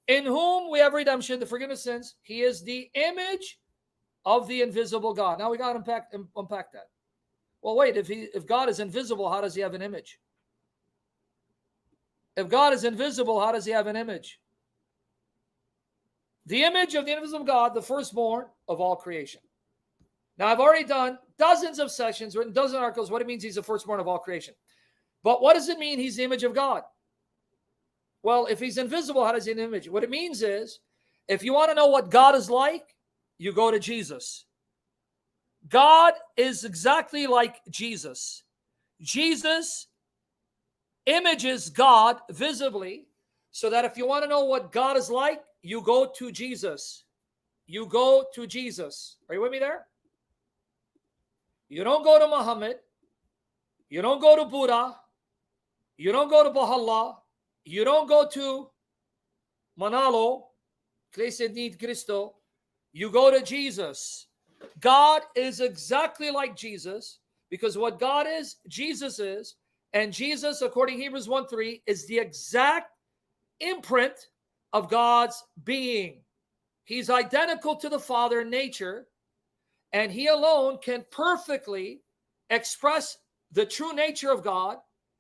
in whom we have redemption, the forgiveness of sins. He is the image of the invisible God. Now we got to unpack that. Well, wait, if God is invisible, how does he have an image? If God is invisible, how does he have an image? The image of the invisible God, the firstborn of all creation. Now, I've already done dozens of sessions, written dozens of articles, what it means he's the firstborn of all creation. But what does it mean he's the image of God? Well, if he's invisible, how does he have an image? What it means is, if you want to know what God is like, you go to Jesus. God is exactly like Jesus. Jesus images God visibly, so that if you want to know what God is like, you go to Jesus. You go to Jesus. Are you with me there? You don't go to Muhammad. You don't go to Buddha. You don't go to Baha'u'llah. You don't go to Manalo, Iglesia de Cristo. You go to Jesus. God is exactly like Jesus, because what God is, Jesus is. And Jesus, according to Hebrews 1:3, is the exact imprint of God's being. He's identical to the Father in nature, and he alone can perfectly express the true nature of God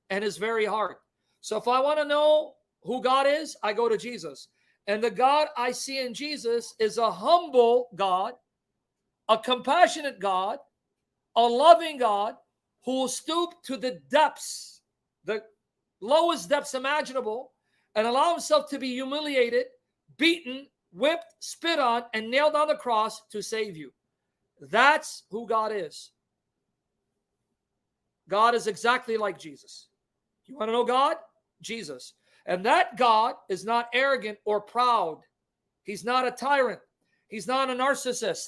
and his very heart. So if I want to know who God is, I go to Jesus. And the God I see in Jesus is a humble God, a compassionate God, a loving God who will stoop to the depths, the lowest depths imaginable, and allow himself to be humiliated, beaten, whipped, spit on, and nailed on the cross to save you. That's who God is. God is exactly like Jesus. You want to know God? Jesus. And that God is not arrogant or proud. He's not a tyrant. He's not a narcissist.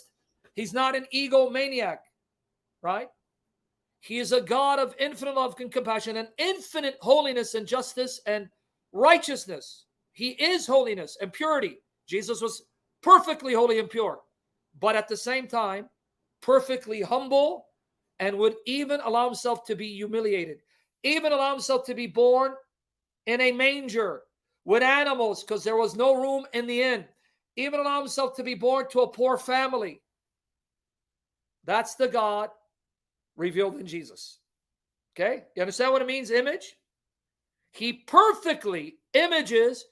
He's not an egomaniac, right? He is a God of infinite love and compassion and infinite holiness and justice and righteousness. He is holiness and purity. Jesus was perfectly holy and pure, but at the same time, perfectly humble, and would even allow himself to be humiliated, even allow himself to be born in a manger with animals because there was no room in the inn, even allow himself to be born to a poor family. That's the God revealed in Jesus. Okay? You understand what it means, image? He perfectly images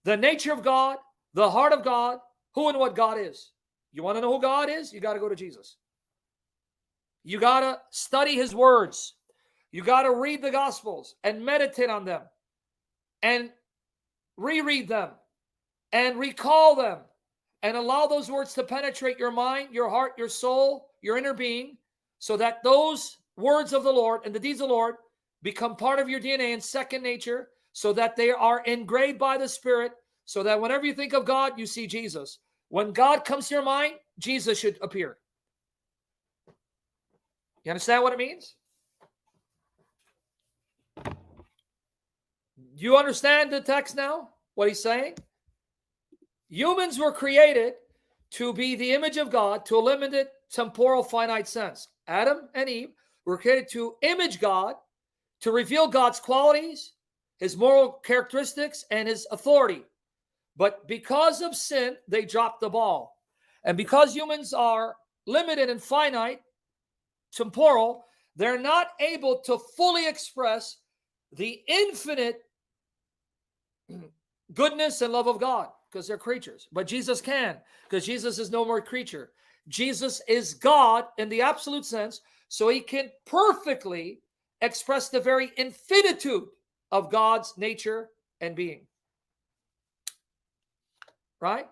the nature of God, the heart of God, who and what God is. You want to know who God is? You got to go to Jesus. You got to study his words. You got to read the Gospels and meditate on them and reread them and recall them and allow those words to penetrate your mind, your heart, your soul, your inner being, so that those words of the Lord and the deeds of the Lord become part of your DNA and second nature, so that they are engraved by the Spirit, so that whenever you think of God, you see Jesus. When God comes to your mind, Jesus should appear. You understand what it means? You understand the text now? What he's saying? Humans were created to be the image of God to a limited temporal finite sense. Adam and Eve were created to image God, to reveal God's qualities, his moral characteristics, and his authority. But because of sin, they dropped the ball. And because humans are limited and finite, temporal, they're not able to fully express the infinite goodness and love of God because they're creatures. But Jesus can, because Jesus is no more creature. Jesus is God in the absolute sense, so he can perfectly express the very infinitude of God's nature and being. Right?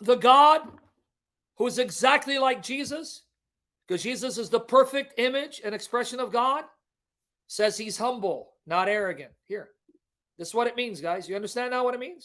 The God who is exactly like Jesus, because Jesus is the perfect image and expression of God, says he's humble, not arrogant. Here, this is what it means, guys. You understand now what it means?